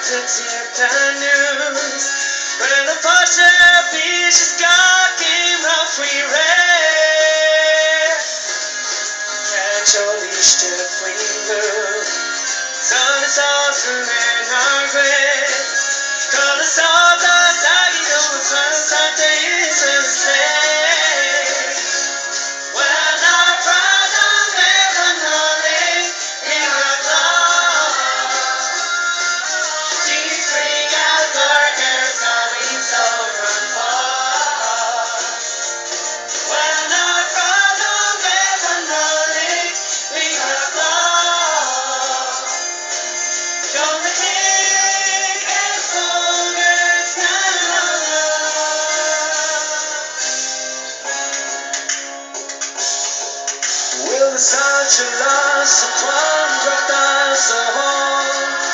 to tip the news. When the pasha fish is gawking rough we red. Catch all these shit we move. Sun is awesome in our grave. Call us all the doggy on the first Sunday is a mistake. Well, not proud of everyone Nollaig in our club. These three gal partners always over and far. Well, not proud of everyone Nollaig in our club. Don't the king and soldiers now. Will the soldier lost a drop us a home?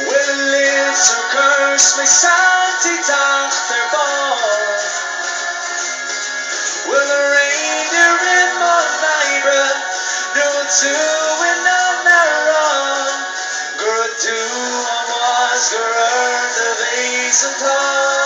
Will it live to curse my santi tachter ball? Will the reindeer in Meascra know to win not wrong? Good to was the earth of ace and tall.